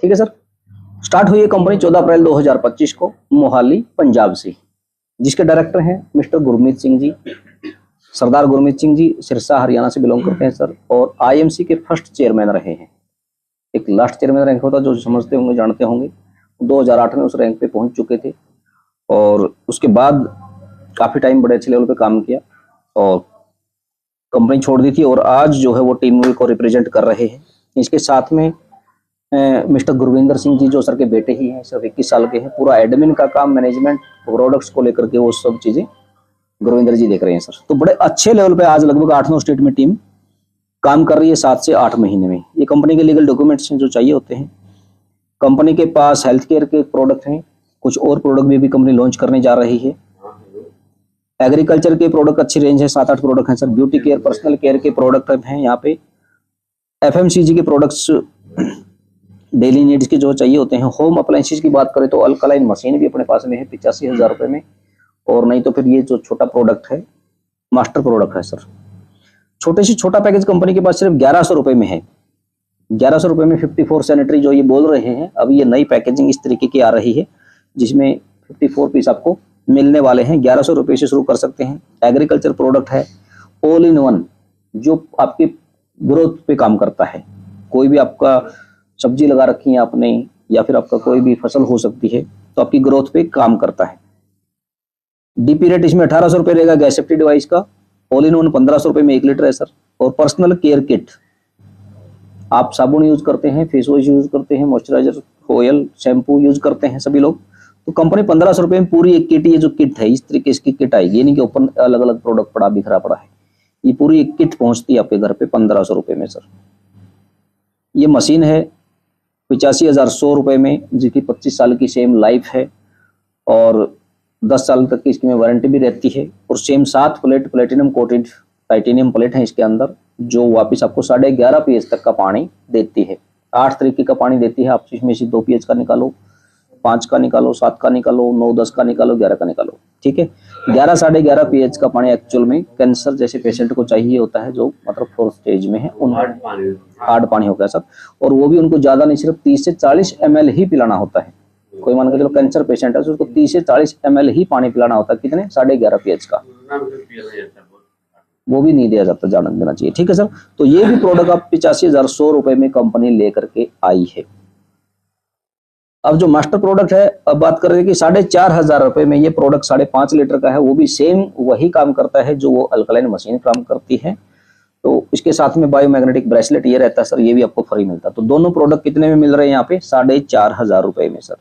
ठीक है sir. Start हुई है कंपनी 14 अप्रैल 2025 को मोहाली पंजाब से, जिसके डायरेक्टर हैं मिस्टर गुरमीत सिंह जी, सरदार गुरमीत सिंह जी सिरसा हरियाणा से बिलोंग करते हैं सर, और आईएमसी के फर्स्ट चेयरमैन रहे हैं। एक लास्ट चेयरमैन रैंक होता जो समझते होंगे जानते होंगे, 2008 में उस रैंक पे पहुंच चुके थे, और उसके बाद काफी टाइम बड़े अच्छे लेवल पे काम किया और कंपनी छोड़ दी थी, और आज जो है वो टीम को रिप्रेजेंट कर रहे हैं। इसके साथ में मिस्टर गुरविंदर सिंह जी जो सर के बेटे ही हैं, सिर्फ 21 साल के हैं। पूरा एडमिन का काम, मैनेजमेंट, प्रोडक्ट्स को लेकर के वो सब चीजें गुरविंदर जी देख रहे हैं सर। तो बड़े अच्छे लेवल पे आज लगभग 8-9 स्टेट में टीम काम कर रही है 7 से 8 महीने में। ये कंपनी के लीगल डॉक्यूमेंट्स हैं जो चाहिए होते हैं। कंपनी के पास हेल्थ केयर के प्रोडक्ट हैं, कुछ और प्रोडक्ट भी कंपनी लॉन्च करने जा रही है। एग्रीकल्चर के प्रोडक्ट अच्छी रेंज है, 7-8 प्रोडक्ट हैं sir. Beauty care, personal care के प्रोडक्ट हैं यहाँ पे। एफएमसीजी के प्रोडक्ट्स डेली नीड्स के जो चाहिए होते हैं। होम अप्लायंसेज की बात करें तो अल्कलाइन मशीन भी अपने पास में है 85,000 रुपए में, और नहीं तो फिर ये जो छोटा प्रोडक्ट है मास्टर प्रोडक्ट है सर। छोटे से छोटा पैकेज कंपनी के पास सिर्फ 1100 रुपए में है। 1100 रुपए में 54 सैनिटरी जो ये बोल रहे हैं, अब ये नई पैकेजिंग इस तरीके की आ रही है जिसमें 54 पीस आपको मिलने वाले हैं। 1100 रुपए से शुरू कर सकते हैं। एग्रीकल्चर प्रोडक्ट है ऑल इन वन, जो आपकी ग्रोथ पे काम करता है। कोई भी आपका सब्जी लगा रखी है आपने, या फिर आपका कोई भी फसल हो सकती है, तो आपकी ग्रोथ पे काम करता है। डीपी रेट इसमें 1800 रुपए रहेगा। गैस सेफ्टी डिवाइस का ऑल इन वन 1500 रुपए में 1 लीटर है सर। और पर्सनल केयर किट, आप साबुन यूज करते हैं, फेस वॉश यूज करते हैं, मॉइस्चराइजर, ऑयल, शैम्पू यूज करते हैं सभी लोग, तो कंपनी 1500 रुपए में पूरी एक किट, ये जो किट है इस तरीके इसकी किट आएगी, यानी कि ऊपर अलग अलग प्रोडक्ट पड़ा बिखरा पड़ा है। ये पूरी एक किट पहुंचती है आपके घर पे 1500 रुपए में सर। ये मशीन है 85,100 रुपए में, जिसकी 25 साल की सेम लाइफ है, और 10 साल तक की इसकी में वारंटी भी रहती है। और same 7 plate platinum coated titanium plate है इसके अंदर, जो वापस आपको 11.5 pH तक का पानी देती है। 8 तरीके का पानी देती है। आप इसमें से 2 pH का निकालो, 5 का निकालो, 7 का निकालो, 9, 10 का निकालो, 11 का निकालो, ठीक है। 11, 11.5 pH का पानी एक्चुअल में कैंसर जैसे पेशेंट को चाहिए होता है, जो मतलब 4th स्टेज में है, उन हार्ड पानी हो गया सब। और वो भी उनको ज्यादा नहीं, सिर्फ 30 से 40 ml ही पिलाना होता है। कोई मान के चलो कैंसर पेशेंट है तो उसको 30 से 40 ml ही पानी पिलाना होता है। कितने? 11.5 pH का, वो भी नहीं दिया जाता, जान देना चाहिए, ठीक है सर। तो ये भी प्रोडक्ट आप 85,100 रुपए में कंपनी लेकर के आई है। अब जो मास्टर प्रोडक्ट है, अब बात कर रहे हैं कि 4,500 रुपए में ये प्रोडक्ट 5.5 लीटर का है। वो भी सेम वही काम करता है जो वो अल्कलाइन मशीन काम करती है। तो इसके साथ में बायोमैग्नेटिक ब्रेसलेट ये रहता है सर, ये भी आपको फ्री मिलता है। तो दोनों प्रोडक्ट कितने में मिल रहे हैं यहाँ पे? 4,500 रुपए में सर।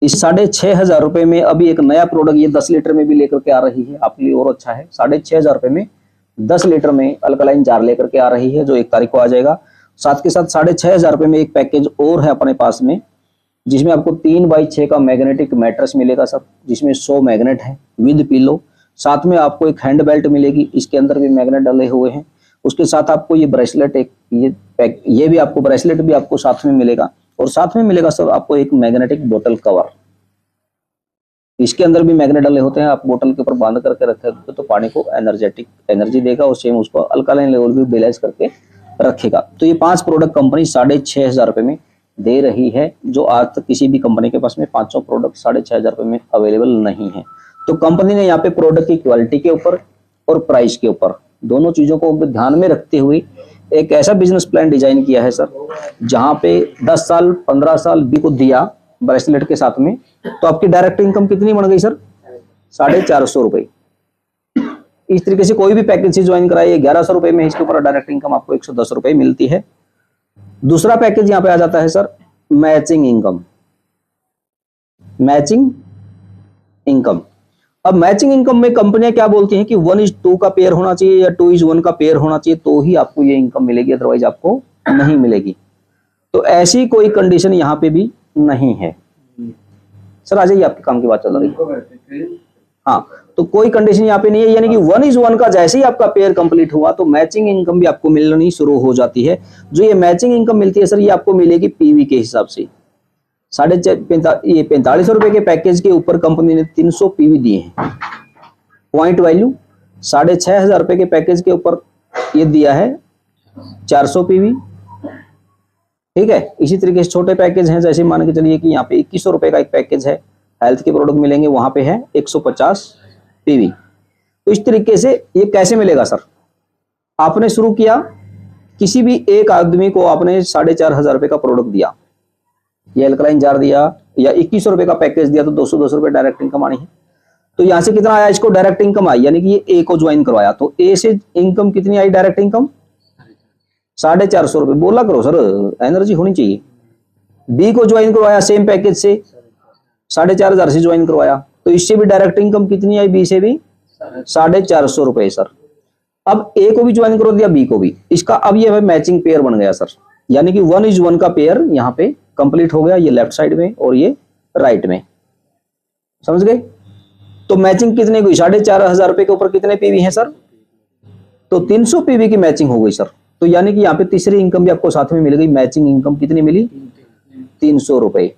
इस 6,500 रुपए में अभी एक नया प्रोडक्ट ये 10 लीटर में भी लेकर के आ रही है, आपके लिए और अच्छा है। 6,500 रुपए में 10 लीटर में अल्कलाइन जार लेकर के आ रही है, जो 1 तारीख को आ जाएगा। साथ के साथ 6,500 रुपए में एक पैकेज और है अपने पास में, जिसमें आपको 3x6 का मैग्नेटिक मैट्रेस मिलेगा सर, जिसमें 100 मैग्नेट है विद पिलो। साथ में आपको एक हैंड बेल्ट मिलेगी, इसके अंदर भी मैग्नेट डले हुए हैं। उसके साथ आपको ये ब्रेसलेट, एक ये भी आपको ब्रेसलेट भी आपको साथ में मिलेगा। और साथ में मिलेगा सर आपको एक मैग्नेटिक बोतल कवर, इसके अंदर भी मैग्नेट डले होते हैं। आप बोतल के ऊपर बांध करके रखेंगे तो पानी को एनर्जी देगा, और सेम उसको अल्कलाइन लेवल भी बैलेंस करके रखेगा। तो ये 5 प्रोडक्ट कंपनी 6,500 रुपए में दे रही है, जो आज तक किसी भी कंपनी के पास में 500 प्रोडक्ट 6,500 रुपए में अवेलेबल नहीं है। तो कंपनी ने यहाँ पे प्रोडक्ट की क्वालिटी के ऊपर और प्राइस के ऊपर दोनों चीजों को ध्यान में रखते हुए एक ऐसा बिजनेस प्लान डिजाइन किया है सर, जहां पे 10 साल 15 साल भी को दिया ब्रेसलेट के साथ में, तो आपकी डायरेक्ट इनकम कितनी बन गई सर? 450 रुपए। इस तरीके से कोई भी पैकेज से ज्वाइन कराइए 1100 रुपए में, इसके ऊपर डायरेक्ट इनकम आपको 110 रुपए मिलती है। दूसरा पैकेज यहाँ पे आ जाता है sir matching income. Matching income, अब मैचिंग इनकम में कंपनियां क्या बोलती हैं कि 1:2 का पेयर होना चाहिए या 2:1 का पेयर होना चाहिए, तो ही आपको ये इनकम मिलेगी, अदरवाइज आपको नहीं मिलेगी। तो ऐसी कोई कंडीशन यहाँ पे भी नहीं है सर। आ जाइए, आपके काम की बात चल रही है। हाँ, तो कोई कंडीशन यहाँ पे नहीं है, यानी कि 1:1 का जैसे ही आपका पेयर कंप्लीट हुआ तो मैचिंग इनकम भी आपको मिलनी शुरू हो जाती है। जो ये मैचिंग इनकम मिलती है सर, ये आपको मिलेगी पीवी के हिसाब से। 45 रुपए के पैकेज के ऊपर कंपनी ने 300 पीवी दिए हैं। पॉइंट वैल्यू 6,500 रुपए के पैकेज के ऊपर ये दिया है 400 पीवी, ठीक है। इसी तरीके से छोटे पैकेज हैं, जैसे मान के चलिए कि यहाँ पे 2100 रुपए का एक पैकेज है, हेल्थ के प्रोडक्ट मिलेंगे, वहां पे है 150 पीवी। तो इस तरीके से ये कैसे मिलेगा सर? आपने शुरू किया, किसी भी एक आदमी को आपने 4500 रुपए का प्रोडक्ट दिया, ये एल्कलाइन जार दिया, या 2100 रुपए का पैकेज दिया, तो 200 रुपए डायरेक्ट इनकम आनी है। तो यहां से कितना आया? इसको डायरेक्ट इनकम आई, यानी कि ये ए को ज्वाइन करवाया, तो ए से इनकम कितनी आई? डायरेक्ट इनकम 450 रुपए। बोला करो सर, एनर्जी होनी चाहिए। बी को ज्वाइन करवाया सेम पैकेज से, 4500 से ज्वाइन करवाया, तो इससे भी डायरेक्ट इनकम कितनी आई? बी से भी 450 रुपए सर। अब ए को भी ज्वाइन करो दिया, बी को भी, इसका अब ये मैचिंग पेयर बन गया सर, यानी कि 1:1 का पेयर यहाँ पे कंप्लीट हो गया, ये लेफ्ट साइड में और ये राइट में, समझ गए? तो मैचिंग कितने हुई? 4500 रुपए के ऊपर कितने पीवी हैं सर? तो 300 पीवी की मैचिंग हो गई सर। तो यानी कि यहाँ पे तीसरी इनकम भी आपको साथ में मिल गई। मैचिंग इनकम कितनी मिली? 300 रुपए।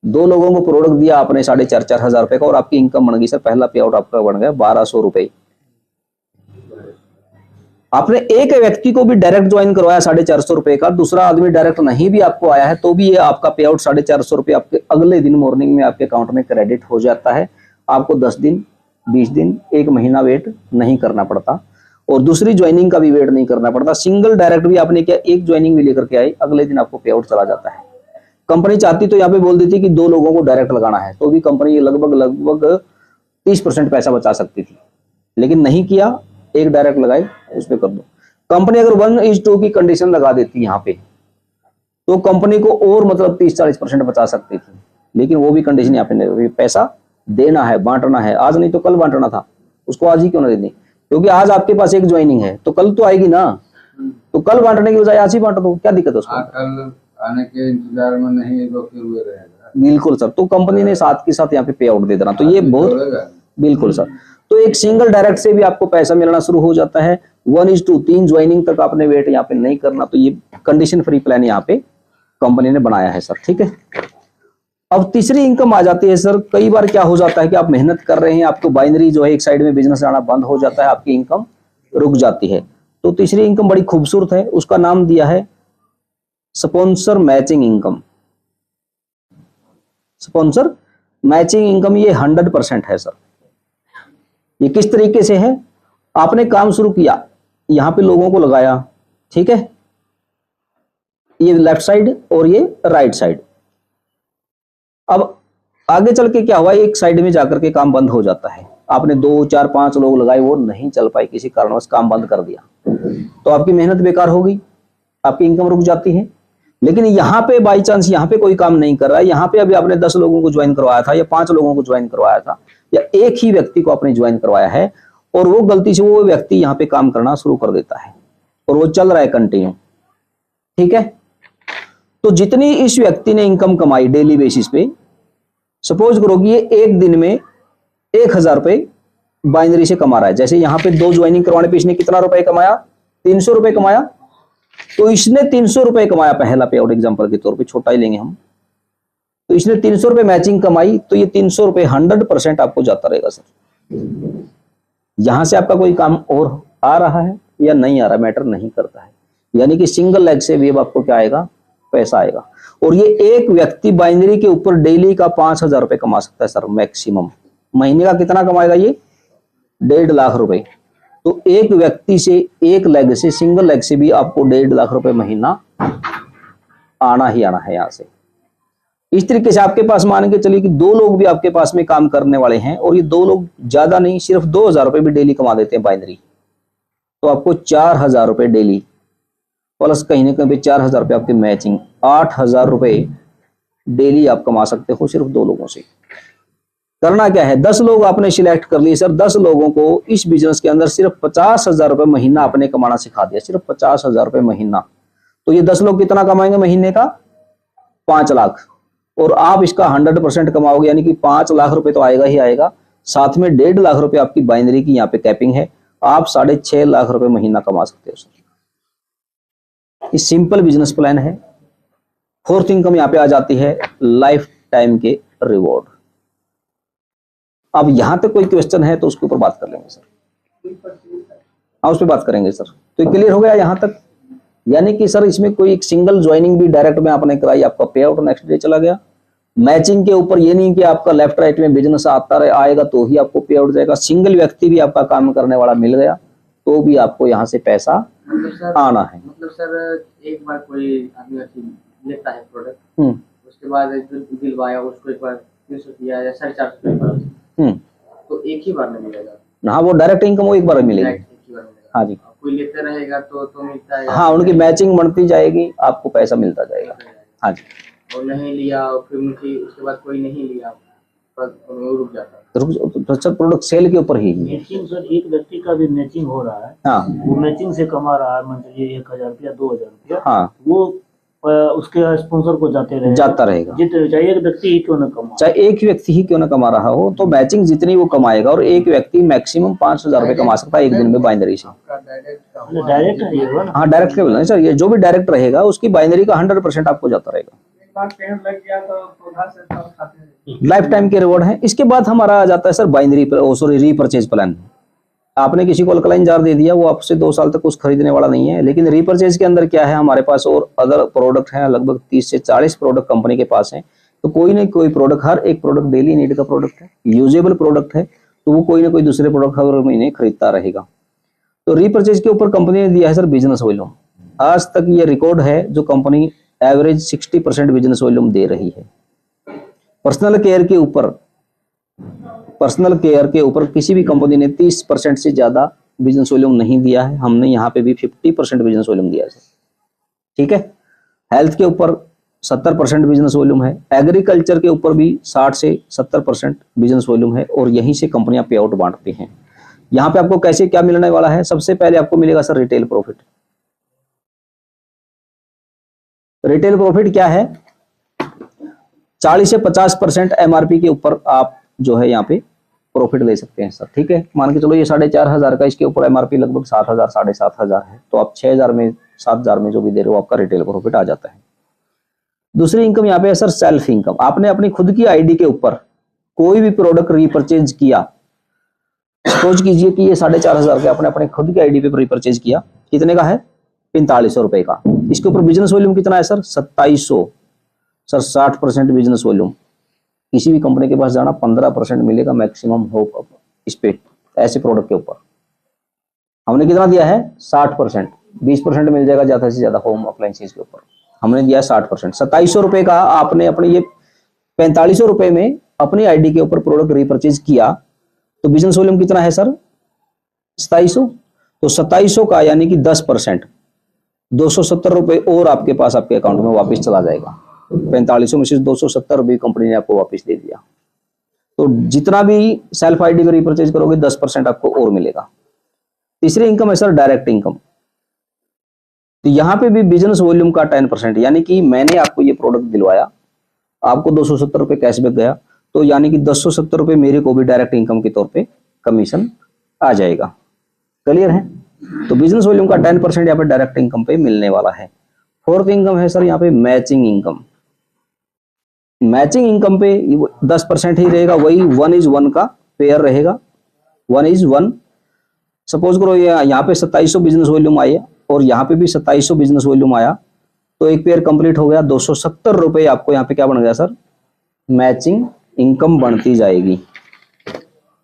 दो लोगों को प्रोडक्ट दिया आपने 4500 रुपए का, और आपकी इनकम बन गई सर, पहला पे आउट आपका बन गया 1200 रुपए। आपने एक व्यक्ति को भी डायरेक्ट ज्वाइन करवाया 450 रुपए का, दूसरा आदमी डायरेक्ट नहीं भी आपको आया है, तो भी ये आपका पे आउट 450 रुपए आपके अगले दिन मॉर्निंग में आपके अकाउंट में क्रेडिट हो जाता है। आपको 10 दिन, 20 दिन, 1 महीना वेट नहीं करना पड़ता, और दूसरी ज्वाइनिंग का भी वेट नहीं करना पड़ता। सिंगल डायरेक्ट भी आपने क्या, एक ज्वाइनिंग भी लेकर के आए, अगले दिन आपको पे आउट चला जाता है। कंपनी चाहती तो यहाँ पे बोल देती कि 2 लोगों को डायरेक्ट लगाना है, तो भी कंपनी लगभग 30% पैसा बचा सकती थी, लेकिन नहीं किया, एक डायरेक्ट लगाए, उस पर कर दो। कंपनी अगर 1:2 की कंडीशन लगा देती यहाँ पे, तो कंपनी को और मतलब 30-40% बचा सकती थी, लेकिन वो भी कंडीशन यहाँ पे नहीं। पैसा देना है, बांटना है, आज नहीं तो कल बांटना था, उसको आज ही क्यों ना दे दें? क्योंकि आज आपके पास एक ज्वाइनिंग है, तो कल तो आएगी ना, तो कल बांटने की बजाय आज ही बांट दो, क्या दिक्कत है उसको? कल आने के इंतजार में नहीं रोके हुए रहेगा। बिल्कुल सर, तो कंपनी ने साथ के साथ यहाँ पे पे आउट दे देना, तो ये बहुत, बिल्कुल सर। तो एक सिंगल डायरेक्ट से भी आपको पैसा मिलना शुरू हो जाता है। 1:3 ज्वाइनिंग तक आपने वेट यहाँ पे नहीं करना, तो ये कंडीशन फ्री प्लान यहाँ पे कंपनी ने बनाया है सर, ठीक है। अब तीसरी इनकम आ जाती है सर। कई बार क्या हो जाता है कि आप मेहनत कर रहे हैं, आपको बाइनरी जो है एक साइड में बिजनेस आना बंद हो जाता है, आपकी इनकम रुक जाती है। तो तीसरी इनकम बड़ी खूबसूरत है, उसका नाम दिया है sponsor matching income. Sponsor matching income ये 100% है सर। ये किस तरीके से है? आपने काम शुरू किया, यहां पे लोगों को लगाया, ठीक है, ये लेफ्ट साइड और ये राइट साइड। अब आगे चल के क्या हुआ, एक साइड में जाकर के काम बंद हो जाता है। आपने 2, 4, 5 लोग लगाए, वो नहीं चल पाए, किसी कारणवश काम बंद कर दिया, तो आपकी मेहनत बेकार हो गई, आपकी इनकम रुक जाती है। लेकिन यहाँ पे बाई चांस यहाँ पे कोई काम नहीं कर रहा है, यहाँ पे अभी आपने 10 लोगों को ज्वाइन करवाया था, या 5 लोगों को ज्वाइन करवाया था, या एक ही व्यक्ति को आपने ज्वाइन करवाया है, और वो गलती से वो व्यक्ति यहाँ पे काम करना शुरू कर देता है, और वो चल रहा है कंटिन्यू, ठीक है। तो जितनी इस व्यक्ति ने इनकम कमाई डेली बेसिस पे, सपोज करो कि ये एक दिन में 1000 रुपए बाइनरी से कमा रहा है। जैसे यहाँ पे 2 ज्वाइनिंग करवाने पे इसने कितना रुपए कमाया? 300 रुपए कमाया। तो इसने 300 रुपए कमाया पहला पे आउट, एग्जाम्पल के तौर पे छोटा ही लेंगे हम। तो इसने 300 रुपए मैचिंग कमाई, तो ये 300 रुपए 100% आपको जाता रहेगा सर। यहां से आपका कोई काम और आ रहा है या नहीं आ रहा, मैटर नहीं करता है। यानी कि सिंगल लेग से भी अब आपको क्या आएगा? पैसा आएगा। और ये एक व्यक्ति बाइनरी के ऊपर डेली का 5000 रुपए कमा सकता है सर, मैक्सिमम। महीने का कितना कमाएगा ये? 1.5 लाख रुपए। तो एक व्यक्ति से, एक लेग से, सिंगल लेग से भी आपको 1.5 लाख रुपए महीना आना ही आना है यहां से। इस तरीके से आपके पास मान के चलिए कि 2 लोग भी आपके पास में काम करने वाले हैं, और ये 2 लोग ज्यादा नहीं, सिर्फ 2000 रुपए भी डेली कमा देते हैं बाइनरी, तो आपको 4000 रुपए डेली, प्लस कहीं ना कहीं 4000 रुपए आपकी मैचिंग, 8000 रुपए डेली आप कमा सकते हो सिर्फ 2 लोगों से। करना क्या है? 10 लोग आपने सिलेक्ट कर लिए सर, 10 लोगों को इस बिजनेस के अंदर सिर्फ 50,000 रुपए महीना आपने कमाना सिखा दिया, सिर्फ 50,000 रुपए महीना। तो ये 10 लोग कितना कमाएंगे महीने का? 5 लाख। और आप इसका 100% कमाओगे, यानी कि 5 लाख रुपए तो आएगा ही आएगा, साथ में 1.5 लाख रुपए आपकी बाइनरी की यहाँ पे कैपिंग है, आप 6.5 लाख रुपए महीना कमा सकते हो सर। ये सिंपल बिजनेस प्लान है। फोर्थ इनकम यहाँ पे आ जाती है लाइफ टाइम के रिवॉर्ड। अब यहां तक कोई क्वेश्चन है तो उसके ऊपर बात कर लेंगे सर। हाँ, उस पर बात करेंगे सर। तो क्लियर हो गया यहाँ तक। यानी कि सर इसमें कोई एक सिंगल ज्वाइनिंग भी डायरेक्ट में आपने कराई, आपका पे आउट नेक्स्ट डे चला गया। मैचिंग के ऊपर ये नहीं कि आपका लेफ्ट राइट में बिजनेस आता रहे आएगा तो ही आपको पे आउट जाएगा, सिंगल व्यक्ति भी आपका काम करने वाला मिल गया तो भी आपको यहाँ से पैसा मतलब सर आना है। मतलब सर एक बार कोई आदमी लेता है प्रोडक्ट, उसके बाद जो दिलवाया उसको एक बार 300 दिया या 450 तो एक ही बार में मिलेगा। हाँ वो डायरेक्ट इनकम वो एक बार मिलेगी। एक ही बार मिलेगा। हाँ जी, कोई लेते रहेगा तो मिलता है। हाँ उनकी मैचिंग बढ़ती जाएगी, आपको पैसा मिलता जाएगा। हाँ जी, और नहीं लिया और फिर उनकी उसके बाद कोई नहीं लिया तो रुक जाता है। तो सर प्रोडक्ट सेल के ऊपर ही मैचिंग सर एक व्यक्ति का भी मैचिंग हो रहा है। हाँ वो मैचिंग से कमा रहा है, मान लीजिए 1000 रुपया 2000 रुपया, हाँ वो उसके स्पॉन्सर को जाता रहेगा। जितने चाहे एक व्यक्ति ही क्यों न कमा, चाहे एक ही व्यक्ति ही क्यों ना कमा रहा हो, तो मैचिंग जितनी वो कमाएगा, और एक व्यक्ति मैक्सिमम 5000 रुपए कमा सकता है एक दिन में बाइनरी से। डायरेक्ट रहेगा ना। हाँ डायरेक्ट के बोलना सर, ये जो भी डायरेक्ट रहेगा उसकी बाइनरी का 100% आपको जाता रहेगा। लग गया तो पौधा से सब खाते हैं। लाइफ टाइम के रिवॉर्ड है। इसके बाद हमारा आ जाता है सर बाइनरी रीपरचेज प्लान। आपने किसी को अल्कलाइन जार दे दिया, वो आपसे 2 साल तक कुछ खरीदने वाला नहीं है, लेकिन रीपरचेज के अंदर क्या है, हमारे पास और अदर प्रोडक्ट हैं, लगभग 30 से 40 प्रोडक्ट कंपनी के पास हैं। तो कोई ना कोई प्रोडक्ट, हर एक प्रोडक्ट डेली नीड का प्रोडक्ट है, यूजेबल प्रोडक्ट है, तो वो कोई ना कोई दूसरे प्रोडक्ट हर महीने खरीदता रहेगा। तो रीपरचेज के ऊपर कंपनी ने दिया है सर बिजनेस वॉल्यूम। आज तक ये रिकॉर्ड है जो कंपनी एवरेज 60% बिजनेस वॉल्यूम दे रही है। पर्सनल केयर के ऊपर किसी भी कंपनी ने 30% से ज्यादा बिजनेस वॉल्यूम नहीं दिया है। हमने यहाँ पे भी 50% बिजनेस वॉल्यूम दिया है। ठीक है। हेल्थ के ऊपर 70% बिजनेस वॉल्यूम है। एग्रीकल्चर के ऊपर भी 60 से 70% बिजनेस वॉल्यूम है, और यहीं से कंपनियां पे आउट बांटती हैं। यहाँ पे आपको कैसे क्या मिलने वाला है, सबसे पहले आपको मिलेगा sir retail profit. Retail profit क्या है, 40 से 50% एमआरपी के ऊपर आप जो है यहाँ पे प्रॉफिट ले सकते हैं सर। ठीक है, मान के चलो ये 4500 का, इसके ऊपर एमआरपी लगभग 7000 7500 है, तो आप 6000 में 7000 में जो भी दे रहे हो आपका रिटेल प्रॉफिट आ जाता है। दूसरी इनकम यहाँ पे है सर सेल्फ इनकम। आपने अपनी खुद की आईडी के ऊपर कोई भी प्रोडक्ट रीपरचेज किया, सपोज कीजिए कि ये 4500 के आपने अपने खुद की आईडी पे रीपरचेज किया, कितने का है, 4500 रुपए का। इसके ऊपर बिजनेस वॉल्यूम कितना है सर, 2700। Sir 60% business volume. किसी भी कंपनी के पास जाना 15% मिलेगा मैक्सिमम हो इस पे, ऐसे प्रोडक्ट के ऊपर। हमने कितना दिया है, 60%। 20% मिल जाएगा ज्यादा से ज्यादा होम अप्लायंसेस के ऊपर। हमने दिया 60%। 2700 रुपए का आपने अपने ये 4500 रुपए में अपनी आईडी के ऊपर प्रोडक्ट रिपर्चेज किया, तो बिजनेस वॉल्यूम कितना है सर, 2700। तो 2700 का यानी कि 10%, 270 रुपए और आपके पास आपके अकाउंट में वापस चला जाएगा। 4500 में से 270 रुपए कंपनी ने आपको वापस दे दिया। तो जितना भी सेल्फ आईडी में रिपर्चेज करोगे 10% आपको और मिलेगा। तीसरी इनकम है सर डायरेक्ट इनकम। तो यहां पे भी बिजनेस वॉल्यूम का 10%, यानी कि मैंने आपको ये प्रोडक्ट दिलवाया, आपको 270 रुपए कैशबैक गया, तो यानी कि 270 रुपए मेरे को भी डायरेक्ट इनकम के तौर पे कमीशन आ जाएगा। क्लियर है। तो बिजनेस वॉल्यूम का 10% यहाँ पे डायरेक्ट इनकम पे मिलने वाला है। फोर्थ इनकम है सर यहाँ पे मैचिंग इनकम। मैचिंग इनकम पे 10% ही रहेगा, वही 1:1 का पेयर रहेगा, 1:1। सपोज करो यहाँ पे 2700 बिजनेस वॉल्यूम आया और यहाँ पे भी 2700 बिजनेस वॉल्यूम आया, तो एक पेयर कंप्लीट हो गया। 270 रुपए आपको यहाँ पे क्या बन गया सर, मैचिंग इनकम बढ़ती जाएगी।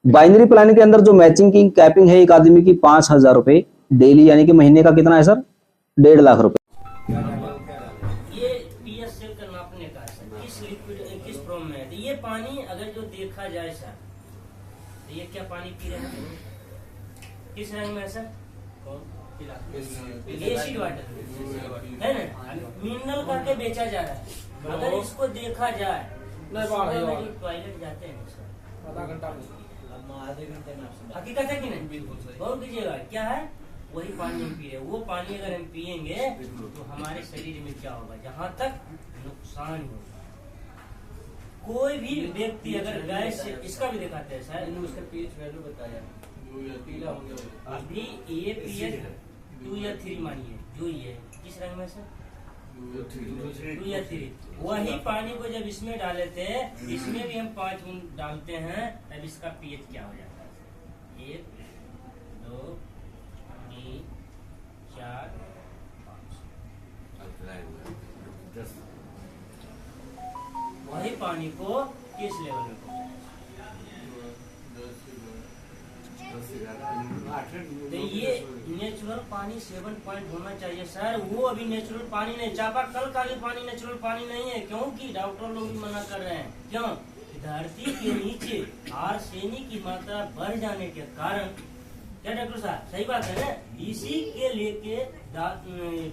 बाइनरी प्लान के अंदर जो मैचिंग की कैपिंग है एक आदमी की 5000 रुपए डेली, यानी कि महीने का कितना है सर, 1.5 लाख रुपए। ये पीएच सेल का नापने का है सर, किस लिक्विड किस फॉर्म में है। ये पानी अगर जो देखा जाए सर, तो ये क्या पानी पी रहे हैं, किस रंग में है सर, एसिड वाटर है ना, मिनरल करके बेचा जा रहा है। अगर इसको देखा जाए, टॉयलेट जाते हैं सर आधा घंटा में, हकीकत है कि नहीं, बहुत दीजिएगा क्या है, वही पानी हम पी रहे। वो पानी अगर हम पिएंगे तो हमारे शरीर में क्या होगा, जहाँ तक नुकसान होगा। कोई भी व्यक्ति अगर गैस से, इसका भी दिखाते हैं सर, उसका पीएच वैल्यू बताया अभी, ये पीएच 2 या 3 मानिए, जो ये किस रंग में सर, 2 या 3। वही पानी को जब इसमें डाले थे, इसमें भी हम 5 बूंद डालते हैं, तब इसका पीएच क्या हो जाता है, 1 2 3 वही पानी को किस लेवल में तो ये नेचुरल पानी 7 पॉइंट होना चाहिए सर। वो अभी नेचुरल पानी नहीं, चापाकल का भी पानी नेचुरल पानी नहीं है, क्योंकि डॉक्टर लोग भी मना कर रहे हैं। क्यों? धरती के नीचे आर्सेनिक की मात्रा बढ़ जाने के कारण, क्या डॉक्टर साहब सही बात है ना, इसी के लेके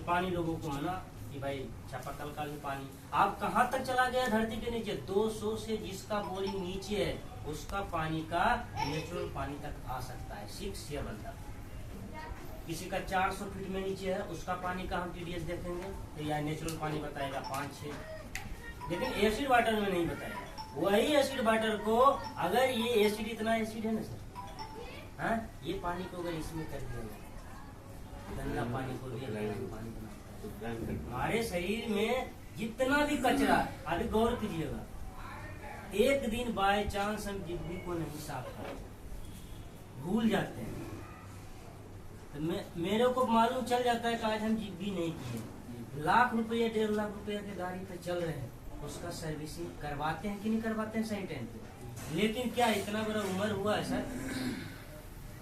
पानी लोगों को मना कि भाई चापाकल का भी पानी। आप कहाँ तक चला गया धरती के नीचे? 200 से जिसका बोरिंग नीचे है उसका पानी का नेचुरल पानी तक आ सकता है 6 लेवल तक। किसी का 400 फीट में नीचे है उसका पानी का हम टीडीएस देखेंगे तो या नेचुरल पानी बताएगा 5-6, लेकिन एसिड वाटर में नहीं बताएगा। वही एसिड वाटर को अगर ये एसिड, इतना एसिड है ना सर, हाँ, ये पानी को अगर इसमें कर दिया गंदा पानी को पानी हमारे शरीर में जितना भी कचरा, अभी गौर कीजिएगा, एक दिन बाय चांस हम जिब्बी को नहीं साफ करते, भूल जाते हैं, तो मेरे को मालूम चल जाता है कि आज हम जिब्बी नहीं किए। लाख रुपये 1.5 लाख रुपये के गाड़ी पे चल रहे हैं, उसका सर्विसिंग करवाते हैं कि नहीं करवाते हैं सही टाइम पे। लेकिन क्या इतना बड़ा उम्र हुआ है सर,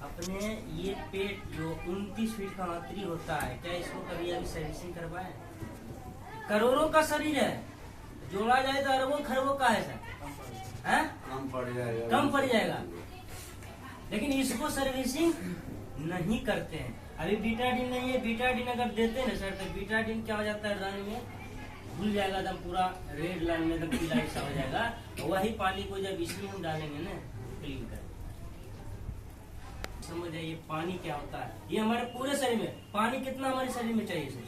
अपने ये पेट जो 29 फीट का आंतरी होता है, क्या इसको कभी अभी सर्विसिंग करवाए? करोड़ों का शरीर है, जोड़ा जाए तो अरबों खरबों का है सर, है? कम पड़ जाएगा। लेकिन इसको सर्विसिंग नहीं करते हैं। अभी बीटाडीन नहीं है, बीटाडीन अगर देते हैं ना सर तो बीटाडीन क्या हो जाता है रंग में भूल जाएगा, एकदम पूरा रेड लाइन में एकदम पीला ऐसा हो जाएगा। वही पानी को जब इसमें हम डालेंगे ना क्लीन कर, समझ जाइए पानी क्या होता है। ये हमारे पूरे शरीर में पानी कितना हमारे शरीर में चाहिए सर?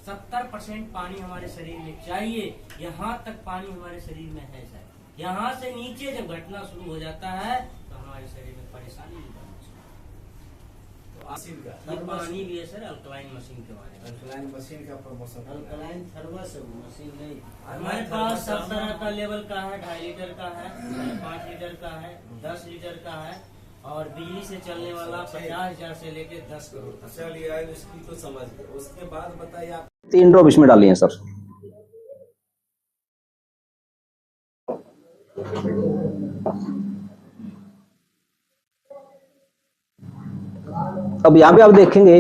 70% पानी हमारे शरीर में चाहिए। यहाँ तक पानी हमारे शरीर में है सर। यहाँ से नीचे जब घटना शुरू हो जाता है तो हमारे शरीर में परेशानी होती है। ये पानी भी है सर अल्कलाइन मशीन के बारे में। अल्कलाइन मशीन का प्रमोशन, अल्कलाइन थर्मस मशीन नहीं, हमारे पास सब तरह का लेवल का है, 2.5 लीटर का है, 5 लीटर का है, 10 लीटर का है, और बिजली से चलने वाला 50,000 से लेके 10 करोड़ तक। चलिए इसकी तो समझ गए। उसके बाद बताइए आप 3 ड्रॉप इसमें डालिए सर। अब यहाँ पे आप देखेंगे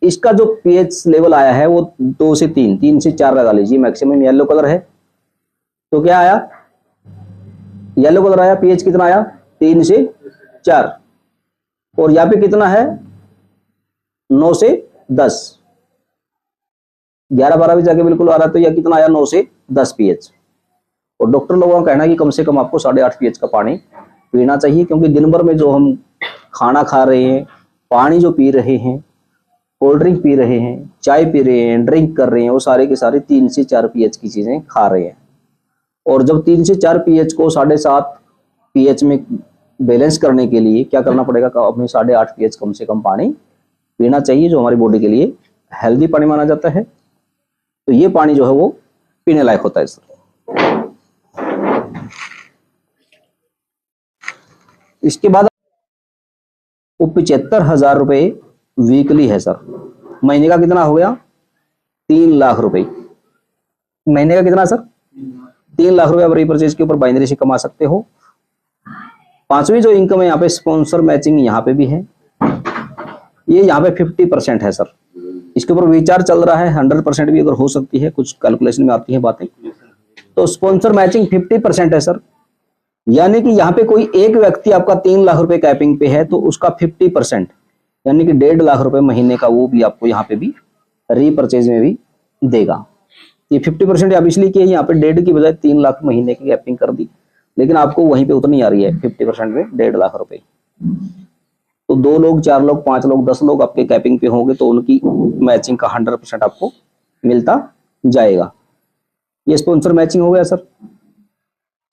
इसका जो पीएच लेवल आया है वो 2 से 3, 3 से 4 लगा लीजिए मैक्सिमम। येलो कलर है तो क्या आया? येलो कलर आया। पीएच कितना आया? 3 से 4। और यहाँ पे कितना है? 9 से 10। 11-12 भी जाके बिल्कुल आ रहा है, तो यह कितना आया? 9 से 10 पीएच। और डॉक्टर लोगों का कहना है कि कम से कम आपको 8.5 पीएच का पानी पीना चाहिए, क्योंकि दिन भर में जो हम खाना खा रहे हैं, पानी जो पी रहे हैं, कोल्ड ड्रिंक पी रहे हैं, चाय पी रहे हैं, ड्रिंक कर रहे हैं, वो सारे के सारे 3 से 4 पीएच की चीजें खा रहे हैं। और जब 3 से 4 पीएच को 7.5 पीएच में बैलेंस करने के लिए क्या करना पड़ेगा? अपने 8.5 पीएच कम से कम पानी पीना चाहिए, जो हमारी बॉडी के लिए हेल्दी पानी माना जाता है। तो ये पानी जो है वो पीने लायक होता है सर। इसके बाद वो 75,000 रुपए वीकली है सर। महीने का कितना हो गया? 3 लाख रुपए। महीने का कितना सर? 3 लाख रुपए आप रीपरचेज के ऊपर बाइनरी से कमा सकते हो। 5वीं जो इनकम है यहाँ पे स्पॉन्सर मैचिंग यहाँ पे भी है। ये यहाँ पे 50% है सर। इसके ऊपर विचार चल रहा है, 100% भी अगर हो सकती है, कुछ कैलकुलेशन में आती है बातें। तो स्पॉन्सर मैचिंग 50% है सर। यानी कि यहाँ पे कोई एक व्यक्ति आपका 3 लाख रुपए कैपिंग पे है तो उसका 50% यानी कि 1.5 लाख रुपए महीने का वो भी आपको यहाँ पे भी रीपरचेज में भी देगा। ये 50% आप इसलिए किया, यहाँ पे 1.5 की बजाय 3 लाख महीने की कैपिंग कर दी, लेकिन आपको वहीं पे उतनी आ रही है 50% में 1.5 लाख रुपए। तो 2 लोग, 4 लोग, 5 लोग, 10 लोग आपके कैपिंग पे होंगे तो उनकी मैचिंग का 100% आपको मिलता जाएगा। ये स्पॉन्सर मैचिंग हो गया सर।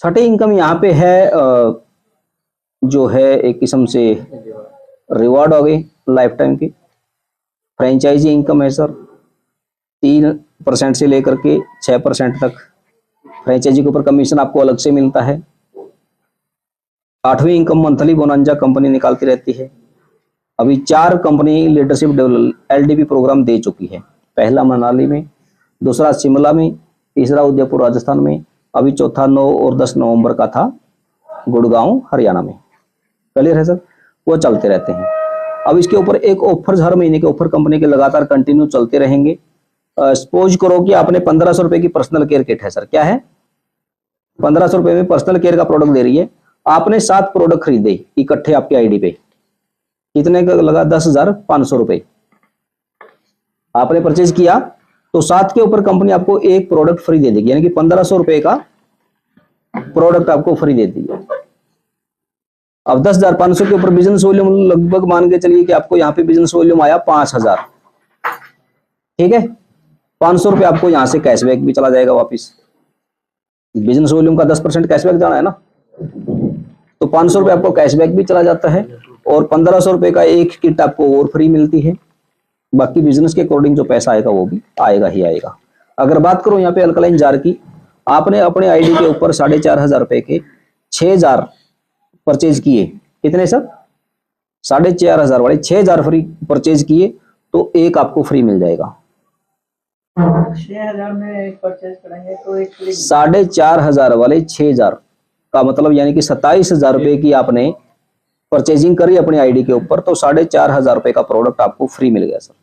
छठी इनकम यहाँ पे है जो है एक किस्म से रिवॉर्ड हो गई लाइफ टाइम की। फ्रेंचाइजी इनकम है सर, 3% से लेकर के 6% तक फ्रेंचाइजी के ऊपर कमीशन आपको अलग से मिलता है। 8वीं इनकम मंथली बोनांजा कंपनी निकालती रहती है। अभी 4 company leadership develop LDP programme दे चुकी है। पहला मनाली में, दूसरा शिमला में, तीसरा उदयपुर राजस्थान में, अभी चौथा 9 और 10 नवंबर का था गुड़गांव हरियाणा में। क्लियर है सर? वो चलते रहते हैं। अब इसके ऊपर एक ऑफर, हर महीने के ऑफर कंपनी के लगातार कंटिन्यू चलते रहेंगे। सपोज करो कि आपने 1500 रुपए की पर्सनल केयर किट है सर, क्या है 1500 रुपए में पर्सनल केयर का प्रोडक्ट दे रही है। आपने 7 प्रोडक्ट खरीदे इकट्ठे आपके आईडी पे, कितने का लगा 10,500 रुपए आपने परचेज किया, तो 7 के ऊपर कंपनी आपको एक प्रोडक्ट फ्री दे देगी, यानी कि 1500 रुपए का प्रोडक्ट आपको फ्री दे देगी। अब 10,500 के ऊपर बिजनेस वॉल्यूम लगभग मान के चलिए कि आपको यहाँ पे बिजनेस वॉल्यूम आया 5000, ठीक है। 500 रुपए आपको यहाँ से कैशबैक भी चला जाएगा वापिस, बिजनेस वॉल्यूम का 10% कैशबैक जाना है ना, तो 500 रुपए आपको कैशबैक भी चला जाता है और 1500 रुपए का एक किट आपको और फ्री मिलती है। बाकी बिजनेस के अकॉर्डिंग जो पैसा आएगा वो भी आएगा ही आएगा। अगर बात करूं यहाँ पे अल्कलाइन जार की, आपने अपने आईडी के ऊपर 4,500 रुपए के 6 जार परचेज किए, कितने सर 4,500 वाले 6 जार फ्री परचेज किए तो एक आपको फ्री मिल जाएगा। 6,000 में एक परचेज करेंगे तो एक 4,500 वाले 6 जार का मतलब यानी कि 27,000 रुपए की आपने परचेजिंग करी अपनी आईडी के ऊपर, तो 4,500 रुपए का प्रोडक्ट आपको फ्री मिल गया सर।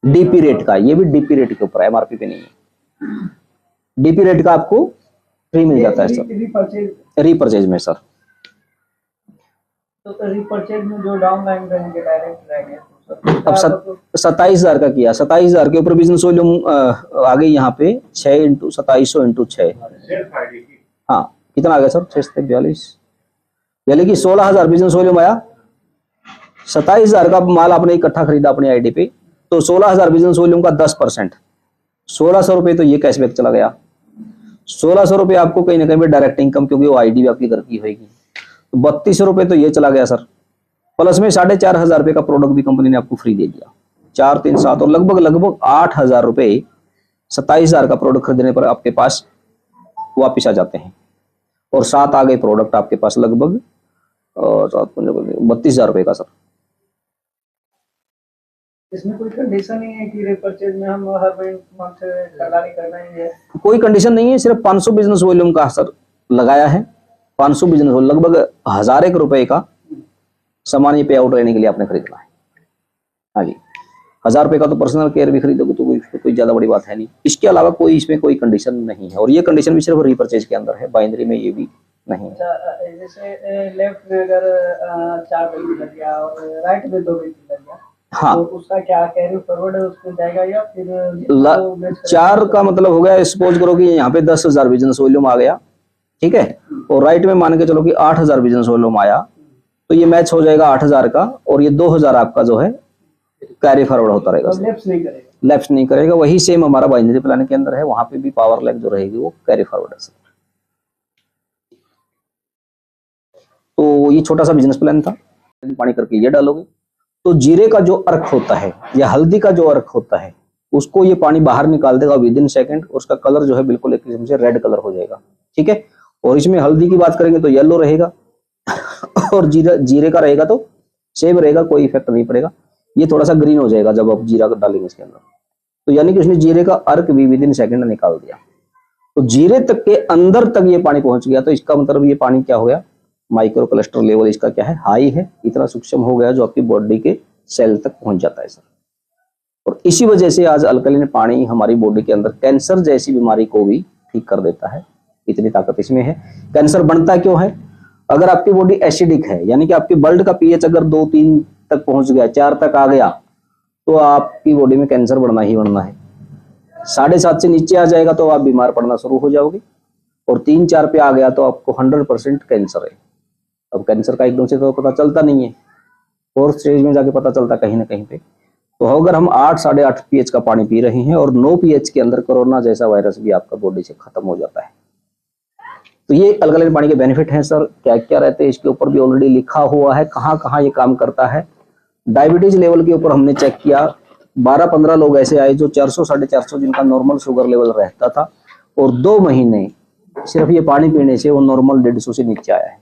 डीपी रेट का, ये भी डीपी रेट के ऊपर है, MRP पे नहीं है। डीपी रेट का आपको फ्री मिल जाता है सर रीपरचेज में सर। तो रीपरचेज में जो डाउनलाइन रहेंगे डायरेक्ट रहेंगे अब 27,000 का किया, 27,000 के ऊपर बिजनेस वॉल्यूम आ गई यहाँ पे 6 × 2700 × 6, हाँ कितना आ गया सर 6 से 42, यानी कि 16,000 बिजनेस वॉल्यूम आया। 27,000 का माल आपने इकट्ठा खरीदा अपनी आईडी पे, तो 16,000 बिजनेस वॉल्यूम का 10%, 1,600 रुपए तो ये कैशबैक चला गया। 1,600 रुपए आपको कहीं ना कहीं पे डायरेक्ट इनकम, क्योंकि वो आईडी भी आपकी घर की होगी, तो 3,200 रुपए तो ये चला गया सर। प्लस में 4,500 रुपए का प्रोडक्ट भी कंपनी ने आपको फ्री दे दिया। 4, 3, 7 और लगभग 8,000 रुपए 27,000 का प्रोडक्ट खरीदने पर आपके पास वापिस आ जाते हैं, और 7 आ गए प्रोडक्ट आपके पास लगभग 32,000 रुपए का सर। इसमें कोई कंडीशन नहीं है कि रीपरचेज में हम हर मंथ खरीदारी कर रहे हैं? कोई कंडीशन नहीं है, सिर्फ 500 बिजनेस वॉल्यूम का सर लगाया है। 500 बिजनेस वॉल्यूम लगभग 1,000 रुपए का सामान ये पे आउट रहने के लिए आपने खरीदना है। हाँ जी, 1,000 रुपए का तो पर्सनल केयर भी खरीदोगे तो कोई ज्यादा बड़ी बात है नहीं। इसके अलावा कोई इसमें कोई कंडीशन नहीं है, और ये कंडीशन भी सिर्फ रीपरचेज के अंदर है, बाइनरी में ये भी नहीं है। जैसे लेफ्ट में अगर 4 व्यक्ति लग गया और राइट में 2 व्यक्ति लग गया, हाँ तो उसका क्या कैरी फॉरवर्ड है उसको जाएगा या फिर 4 का मतलब हो गया, सपोज करो कि यहाँ पे 10,000 बिजनेस वॉल्यूम आ गया, ठीक है, और राइट में मान के चलो कि 8,000 बिजनेस वॉल्यूम आया, तो ये मैच हो जाएगा 8,000 का, और ये 2,000 आपका जो है कैरी फॉरवर्ड होता रहेगा। लेफ्ट नहीं करेगा, वही सेम हमारा बाइनरी प्लान के अंदर है, वहां पे भी पावर लेग जो रहेगी वो कैरी फॉरवर्ड है। तो ये छोटा सा बिजनेस प्लान था। पानी करके ये डालोगे तो जीरे का जो अर्क होता है या हल्दी का जो अर्क होता है उसको ये पानी बाहर निकाल देगा विदिन सेकंड, और उसका कलर जो है बिल्कुल एक किस्म से रेड कलर हो जाएगा, ठीक है। और इसमें हल्दी की बात करेंगे तो येलो रहेगा और जीरे का रहेगा तो सेम रहेगा, कोई इफेक्ट नहीं पड़ेगा। ये थोड़ा सा ग्रीन हो जाएगा जब आप जीरा डालेंगे इसके अंदर, तो यानी कि उसने जीरे का अर्क भी विदिन सेकंड निकाल दिया, तो जीरे तक के अंदर तक ये पानी पहुंच गया। तो इसका मतलब ये पानी क्या हो गया, माइक्रो कोलेस्ट्रॉल लेवल इसका क्या है, हाई है, इतना सूक्ष्म हो गया जो आपकी बॉडी के सेल तक पहुंच जाता है सर। और इसी वजह से आज अल्कलीन पानी हमारी बॉडी के अंदर कैंसर जैसी बीमारी को भी ठीक कर देता है, इतनी ताकत इसमें है। कैंसर बनता क्यों है, अगर आपकी बॉडी एसिडिक है, यानी कि आपके ब्लड का पीएच अगर 2-3 तक पहुंच गया, 4 तक आ गया, तो आपकी बॉडी में कैंसर बढ़ना ही बढ़ना है। 7.5 से नीचे आ जाएगा तो आप बीमार पड़ना शुरू हो जाओगे, और 3-4 पे आ गया तो आपको 100% कैंसर है। अब कैंसर का एकदम से तो पता चलता नहीं है, 4th स्टेज में जाके पता चलता कहीं ना कहीं पे। तो अगर हम 8-8.5 pH का पानी पी रहे हैं और 9 pH के अंदर कोरोना जैसा वायरस भी आपका बॉडी से खत्म हो जाता है। तो ये अल्कलाइन पानी के बेनिफिट हैं सर, क्या क्या रहते हैं इसके ऊपर भी ऑलरेडी लिखा हुआ है, कहाँ कहाँ ये काम करता है। डायबिटीज लेवल के ऊपर हमने चेक किया, 12-15 लोग ऐसे आए जो 400-450 जिनका नॉर्मल शुगर लेवल रहता था, और 2 महीने सिर्फ ये पानी पीने से वो नॉर्मल 150 से नीचे आया है।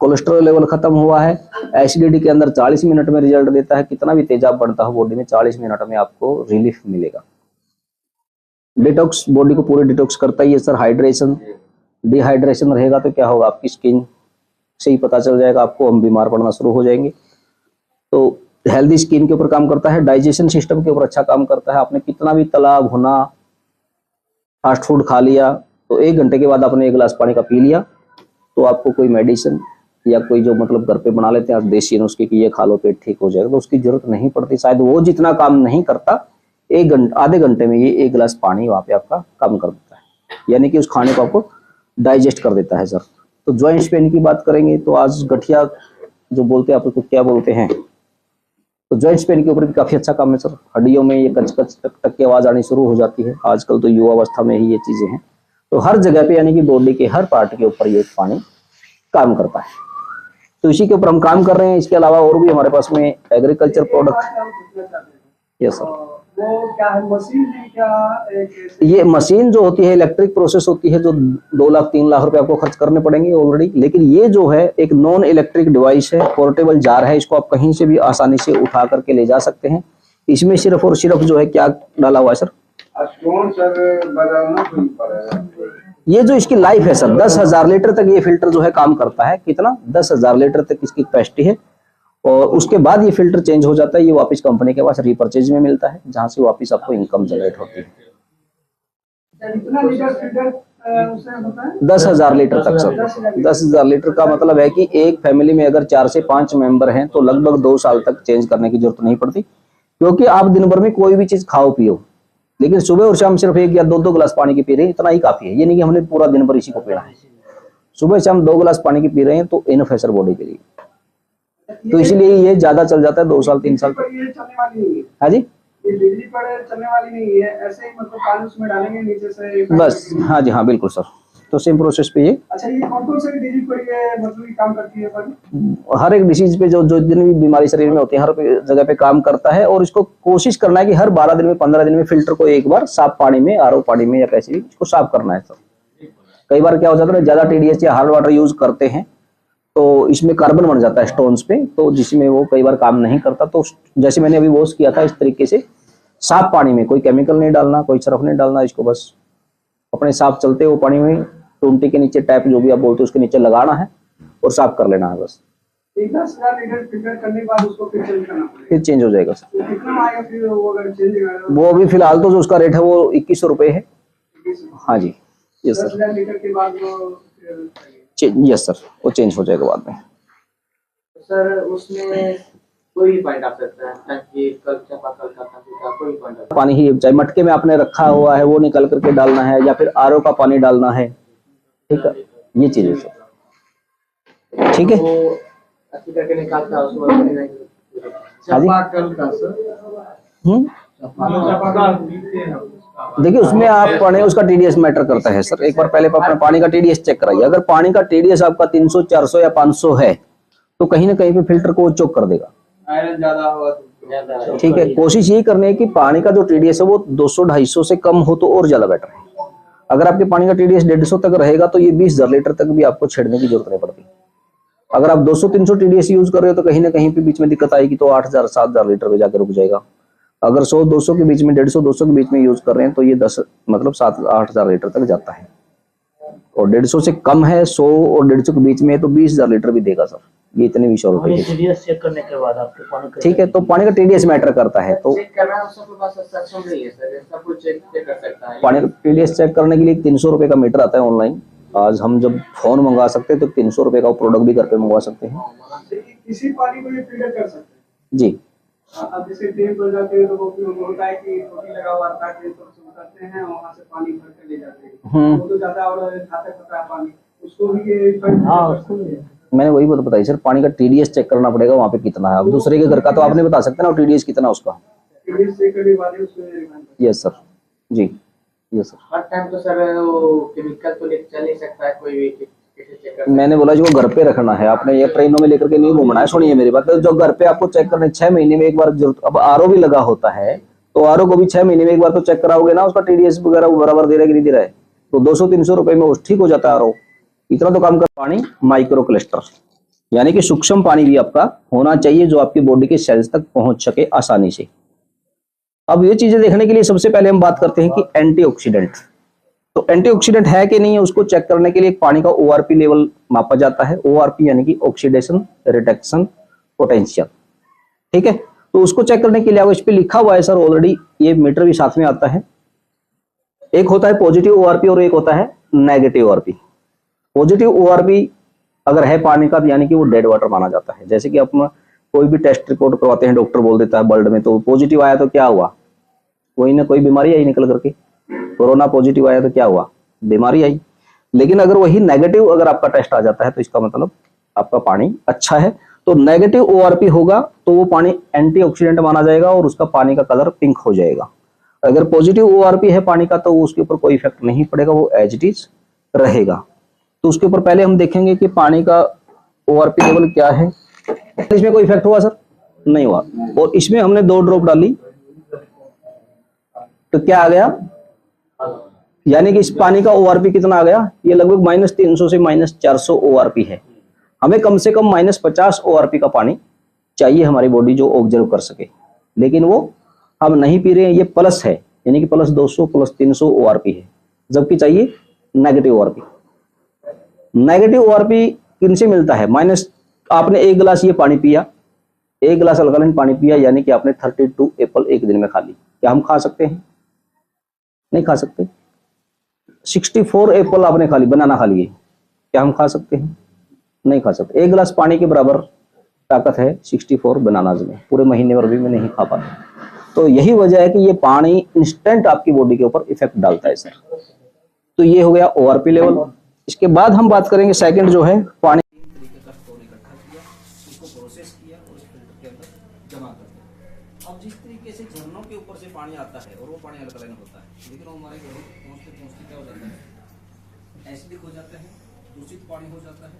कोलेस्ट्रॉल लेवल खत्म हुआ है, एसिडिटी के अंदर 40 मिनट में रिजल्ट देता है, कितना भी तेजाब बढ़ता हो बॉडी में 40 मिनट में आपको रिलीफ मिलेगा। डिटॉक्स, बॉडी को पूरे डिटॉक्स करता ही है सर। हाइड्रेशन, डिहाइड्रेशन रहेगा तो क्या होगा, आपकी स्किन से ही पता चल जाएगा आपको, हम बीमार पड़ना शुरू हो जाएंगे। तो हेल्दी स्किन के ऊपर काम करता है, डाइजेशन सिस्टम के ऊपर अच्छा काम करता है। आपने कितना भी तला भुना फास्ट फूड खा लिया तो 1 घंटे के बाद आपने 1 गिलास पानी का पी लिया तो आपको कोई मेडिसिन या कोई जो मतलब घर पे बना लेते हैं देसी नुस्खे कि ये खा लो पेट ठीक हो जाएगा, तो उसकी जरूरत नहीं पड़ती। शायद वो जितना काम नहीं करता, 1 घंटे आधे घंटे में ये 1 गिलास पानी वहां पे आपका काम कर देता है, यानी कि उस खाने को आपको डाइजेस्ट कर देता है सर। तो ज्वाइंट्स पेन की बात करेंगे तो आज गठिया जो बोलते हैं, आप उसको क्या बोलते हैं, तो ज्वाइंट्स पेन के ऊपर भी काफी अच्छा काम है सर। हड्डियों में ये कच कच टक टक की आवाज आनी शुरू हो जाती है, आजकल तो युवा अवस्था में ही ये चीजें हैं। तो हर जगह पे यानी कि बॉडी के हर पार्ट के ऊपर ये पानी काम करता है। तो इसी के ऊपर हम काम कर रहे हैं। इसके अलावा और भी हमारे पास में एग्रीकल्चर प्रोडक्ट। Yes sir. वो क्या है, मशीन है क्या? ये मशीन जो होती है इलेक्ट्रिक प्रोसेस होती है, जो 2 लाख 3 लाख रुपए आपको खर्च करने पड़ेंगे ऑलरेडी। लेकिन ये जो है एक नॉन इलेक्ट्रिक डिवाइस है, पोर्टेबल जार है, इसको आप कहीं से भी आसानी से उठा करके ले जा सकते हैं। इसमें सिर्फ और सिर्फ जो है क्या डाला हुआ है सर, ये जो इसकी लाइफ है सर 10,000 लीटर तक ये फिल्टर जो है काम करता है। कितना? 10,000 लीटर तक इसकी कैपेसिटी है। और उसके बाद ये फिल्टर चेंज हो जाता है, ये वापस कंपनी के पास रीपरचेज में मिलता है, जहां से वापस आपको इनकम जनरेट होती है। कितना लीटर फिल्टर उसे होता है? 10,000 लीटर तक सर। 10,000 लीटर का मतलब है कि एक फैमिली में अगर 4 से 5 मेंबर हैं तो लगभग 2 साल तक चेंज करने की जरूरत नहीं पड़ती, क्योंकि आप दिन भर में कोई भी चीज खाओ पियो, लेकिन सुबह और शाम सिर्फ 1 या 2 गिलास पानी की पी रहे हैं, इतना ही काफी है। ये नहीं कि हमने पूरा दिन भर इसी को पीना है। सुबह शाम 2 गिलास पानी की पी रहे हैं तो इनफ है सर बॉडी के लिए। तो इसलिए ये ज्यादा चल जाता है 2 साल 3 साल तक। ये चलने वाली नहीं है, हाँ जी, ये बिजली पर चलने वाली नहीं है, ऐसे ही मतलब पानी उसमें डालेंगे नीचे से बस। हाँ जी, हाँ बिल्कुल सर। तो सेम प्रोसेस पे ये अच्छा, ये कौन से डिजीज पर ये मतलब ये काम करती है पर? हर एक डिसीज पे जो जितनी भी बीमारी शरीर में होती है हर जगह पे काम करता है। और इसको कोशिश करना है कि हर 12 दिन में 15 दिन में फिल्टर को एक बार साफ पानी में, आरओ पानी में या कैसे भी इसको साफ करना है सर। कई बार क्या हो जाता है, ज्यादा टीडीएस या हार्ड वाटर यूज करते हैं तो इसमें कार्बन बन जाता है स्टोन्स पे, तो जिसमें वो कई बार काम नहीं करता। तो जैसे मैंने अभी वॉश किया था, इस तरीके से साफ पानी में, कोई केमिकल नहीं डालना, कोई सर्फ नहीं डालना, इसको बस अपने साफ चलते हुए पानी में टूंटी के नीचे टैप जो भी आप बोलते हो उसके नीचे लगाना है और साफ कर लेना है बस। 10,000 लीटर फिल्टर करने के बाद उसको फिर चेंज करना पड़ेगा, फिर चेंज हो जाएगा सर। तो कितना आएगा फिर वो अगर चेंज करेगा? वो अभी फिलहाल तो जो उसका रेट है वो 2100 रुपए है। हाँ जी, यस सर। 10,000 लीटर के बाद वो यस सर, वो चेंज हो जाएगा बाद में। सर उसमें कोई भी पॉइंट आ सकता है, टंकी कल चापाकल का टंकी का कोई पॉइंट आ सकता पानी ही चाहे मटके में आपने रखा हुआ है वो निकल करके डालना है, या फिर आरओ का पानी डालना है, ठीक है, ये चीजें सर। ठीक है, है। वो अच्छी करके निकालता है उसको हाँ जी। चापाकल का सर, देखिए उसमें आप पानी, उसका टीडीएस मैटर करता है सर। एक बार पहले अपने पानी का टीडीएस चेक कराइए। अगर पानी का टीडीएस आपका 300 400 या 500 है तो कहीं ना कहीं पे फिल्टर को चोक कर देगा। आयरन ज्यादा हुआ तो ठीक है, कोशिश यही करनी है कि पानी का जो टीडीएस है वो 200 250 से कम हो तो और ज्यादा बेटर है। अगर आपके पानी का टीडीएस 150 तक रहेगा तो ये 20,000 लीटर तक भी आपको छेड़ने की जरूरत नहीं पड़ती। अगर आप 200-300 टीडीएस यूज कर रहे हो तो कहीं ना कहीं पे बीच में दिक्कत आएगी, तो 8,000 7,000 लीटर पे जाकर रुक जाएगा। अगर 100-200 के बीच में, 150-200 के बीच में यूज कर रहे हैं तो ये 10 मतलब 7-8,000 लीटर तक जाता है। और 150 से कम है, 100 और 150 के बीच में है तो 20,000 लीटर भी देगा सर। ये इतने भी श्योर होते हैं। टीडीएस चेक करने के बाद आपके पानी का ठीक है, तो पानी का टीडीएस मैटर करता है। तो चेक करना सबके पास सक्षम नहीं है सर, सब कुछ चेक कर सकता है। पानी का टीडीएस चेक करने के लिए 300 रुपए का मीटर आता है ऑनलाइन। आज हम जब फोन मंगा सकते हैं तो 300 रुपए का प्रोडक्ट भी घर पे मंगवा सकते हैं किसी पानी को ये फिल्टर कर सकते हैं जी। अब जैसे ट्रेन पर जाते हैं तो वो होता है कि टोटी लगा हुआ था, ट्रेन पर से उतरते हैं वहां से पानी भर कर ले जाते हैं, वो तो ज्यादा और घातक होता है पानी, उसको भी ये मैंने वही बात बताई सर, पानी का टीडीएस चेक करना पड़ेगा वहाँ पे कितना है। अब दूसरे के घर का तो आप नहीं बता सकते ना टीडीएस कितना उसका। यस सर, जी यस सर। हर टाइम तो सर वो केमिकल तो लेके चल नहीं सकता है कोई भी, कैसे चेक कर मैंने बोला जो घर पे रखना है आपने, ये ट्रेनों में लेकर के नहीं घूमना है। सुनिए मेरी बात, जो घर पे आपको चेक करना है 6 महीने में एक बार जरूरत। अब आरओ भी लगा होता है तो आरओ को भी 6 महीने में एक बार तो चेक कराओगे ना, उसका टीडीएस वगैरह बराबर दे रहा है कि नहीं दे रहा है। तो 200-300 रुपए में ठीक हो जाता है आरओ। इतना तो काम कर। पानी माइक्रो क्लस्टर, यानी कि सूक्ष्म पानी भी आपका होना चाहिए जो आपकी बॉडी के सेल्स तक पहुंच सके आसानी से। अब ये चीजें देखने के लिए सबसे पहले हम बात करते हैं कि एंटीऑक्सीडेंट। तो एंटीऑक्सीडेंट है कि नहीं है उसको चेक करने के लिए पानी का ORP लेवल मापा जाता है। ORP यानी कि ऑक्सीडेशन रिडक्शन पोटेंशियल, ठीक है। तो उसको चेक करने के लिए इस पे लिखा हुआ है सर ऑलरेडी, ये मीटर भी साथ में आता है। एक होता है पॉजिटिव ORP और एक होता है नेगेटिव ORP। पॉजिटिव ORP अगर है पानी का तो यानी कि वो डेड वाटर माना जाता है। जैसे कि अपना कोई भी टेस्ट रिपोर्ट करवाते हैं, डॉक्टर बोल देता है ब्लड में तो पॉजिटिव आया तो क्या हुआ, कोई ना कोई बीमारी आई निकल करके। कोरोना पॉजिटिव आया तो क्या हुआ, बीमारी आई। लेकिन अगर वही नेगेटिव अगर आपका टेस्ट आ जाता है तो इसका मतलब आपका पानी अच्छा है। तो नेगेटिव ORP होगा तो वो पानी एंटीऑक्सीडेंट माना जाएगा और उसका पानी का कलर पिंक हो जाएगा। अगर पॉजिटिव ORP है पानी का तो उसके ऊपर कोई इफेक्ट नहीं पड़ेगा, वो एज इट इज रहेगा। तो उसके ऊपर पहले हम देखेंगे कि पानी का ORP लेवल क्या है। इसमें कोई इफेक्ट हुआ सर, नहीं हुआ। और इसमें हमने 2 ड्रॉप डाली तो क्या आ गया, यानी कि इस पानी का ORP कितना आ गया, ये लगभग -300 से -400 ORP है। हमें कम से कम -50 ORP का पानी चाहिए हमारी बॉडी जो ऑब्जर्व कर सके, लेकिन वो हम नहीं पी रहे हैं। ये प्लस है यानी कि +200 +300 ORP है, जबकि चाहिए नेगेटिव ORP। नेगेटिव ORP किनसे मिलता है, आपने 1 गिलास ये पानी पिया, 1 गिलास अल्कलाइन पानी पिया, यानी कि आपने 32 एप्पल एक दिन में खा ली। क्या हम खा सकते हैं, नहीं खा सकते। 64 एप्पल आपने खा ली, बनाना खा लिए, क्या हम खा सकते हैं, नहीं खा सकते। 1 गिलास पानी के बराबर ताकत है 64 बनानाज में, पूरे महीने भर भी मैं नहीं खा पाता। तो यही वजह है कि ये पानी इंस्टेंट आपकी बॉडी के ऊपर इफेक्ट डालता है सर। तो ये हो गया ORP लेवल। इसके बाद हम बात करेंगे सेकंड जो है पानी तरीके का स्टोन इकट्ठा किया, उसको प्रोसेस किया और उस फिल्टर के अंदर जमा कर दिया। अब जिस तरीके से झरनों के ऊपर से पानी आता है और वो पानी अल्कलाइन होता है, लेकिन वो हमारे घरों पहुँचते पहुँचते क्या हो जाता है, एसिडिक हो जाता है, दूषित पानी हो जाता है,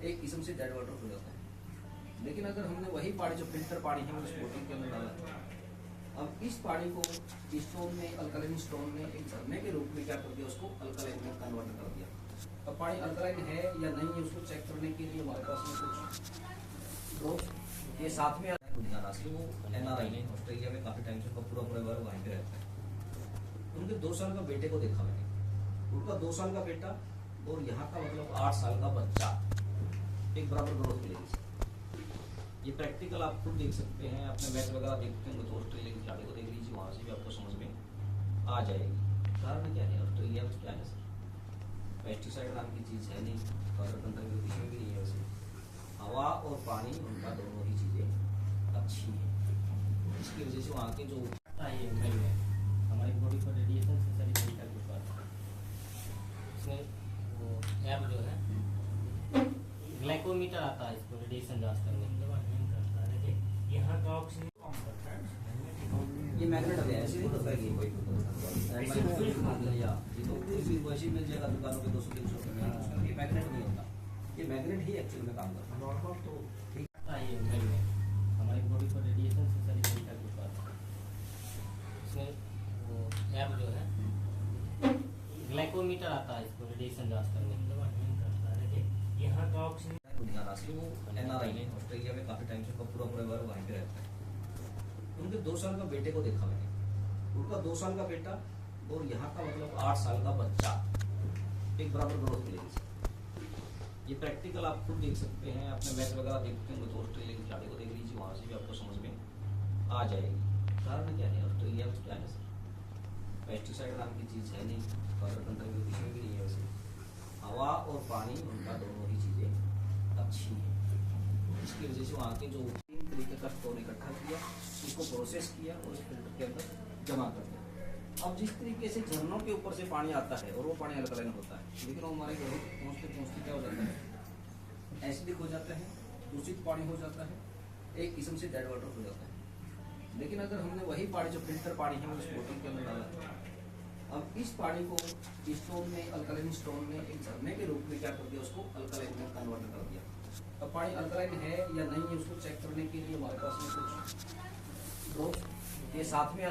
एक किस्म से डेड वाटर हो जाता है। लेकिन अगर हमने वही पानी जो फिल्टर पानी है उस बोतल के अंदर डाला, अब इस पानी को स्टोन में, अल्कलाइन स्टोन में एक झरने के रूप में क्या कर दिया, उसको अल्कलाइन में कन्वर्ट कर दिया। अब पानी अल्कलाइन है या नहीं है उसको चेक करने के लिए हमारे पास में कुछ ड्रॉप्स ये साथ में लुधियाना से, वो NRI ने ऑस्ट्रेलिया में काफी टाइम से पूरा बार वहीं पे रहता है। उनके 2 साल का बेटे को देखा मैंने, उनका 2 साल का बेटा और यहाँ का मतलब 8 साल का बच्चा एक बराबर ग्रोथ मिलेगी। ये प्रैक्टिकल आप खुद देख सकते हैं, अपने मैच वगैरह देखते हैं तो ऑस्ट्रेलिया की खिलाड़ी को देख लीजिए, वहाँ से भी आपको समझ में आ जाएगी। कारण क्या है, ऑस्ट्रेलिया में क्या है सर, पेस्टिसाइड नाम की चीज़ है नहीं, अगर कंट्री में किसी में भी नहीं है वैसे। हवा और पानी उनका दोनों ही चीज़ें अच्छी हैं, इसकी वजह से वहाँ के जो हमारी बॉडी पर रेडिएशन से सारी बॉडी का कुछ आता है। इसमें वो ऐप जो है ग्लाइकोमीटर आता है, इसको रेडिएशन जांच करने के लिए यहाँ का ऑक्सीजन कम करता है। ये मैग्नेट है, ऐसे नहीं होता है कि कोई या ये तो किसी वैसी मिल जाएगा दुकानों पे 200-300 रुपये में, उसके अंदर ये मैग्नेट नहीं होता। ये मैग्नेट ही एक्चुअल में काम करता है। नॉर्मल तो ठीक ये हमारी बॉडी पर रेडिएशन से सारी बॉडी का कुछ आता है। इसमें वो ऐप जो है ग्लाइकोमीटर आता है, इसको रेडिएशन जांच करने के लिए यहाँ का ऑक्सीजन लुधियाना से, वो NRI ने ऑस्ट्रेलिया में काफी टाइम से पूरा बार वहीं पे रहता है। उनके 2 साल का बेटे को देखा मैंने, उनका 2 साल का बेटा और यहाँ का मतलब 8 साल का बच्चा एक बराबर ग्रोथ मिलेगी। ये प्रैक्टिकल आप खुद देख सकते हैं, अपने मैच वगैरह देखते हैं तो ऑस्ट्रेलिया की खिलाड़ी को देख लीजिए, वहाँ से भी आपको समझ में आ जाएगी। कारण क्या है, ऑस्ट्रेलिया में क्या है सर, पेस्टिसाइड नाम की चीज़ है नहीं, अगर कंट्री में किसी में भी नहीं है वैसे। हवा और पानी उनका दोनों ही चीज़ें अच्छी हैं, इसकी वजह से वहाँ के जो 3 तरीके का स्टोन इकट्ठा किया, उसको प्रोसेस किया और उस फिल्टर के अंदर जमा कर दिया। अब जिस तरीके से झरनों के ऊपर से पानी आता है और वो पानी अल्कलाइन होता है, लेकिन वो हमारे घरों पहुँचते पहुँचते क्या हो जाता है, एसिडिक हो जाता है, दूषित पानी हो जाता है, एक किस्म से डेड वाटर हो जाता है। लेकिन अगर हमने वही पानी जो फिल्टर पानी है उस बोतल के अंदर डाला, अब इस पानी को स्टोन में, अल्कलाइन स्टोन में एक झरने के रूप में क्या कर दिया, उसको अल्कलाइन में कन्वर्ट कर दिया। अब पानी अल्कलाइन है या नहीं है उसको चेक करने के लिए हमारे पास में कुछ ड्रॉप्स ये साथ में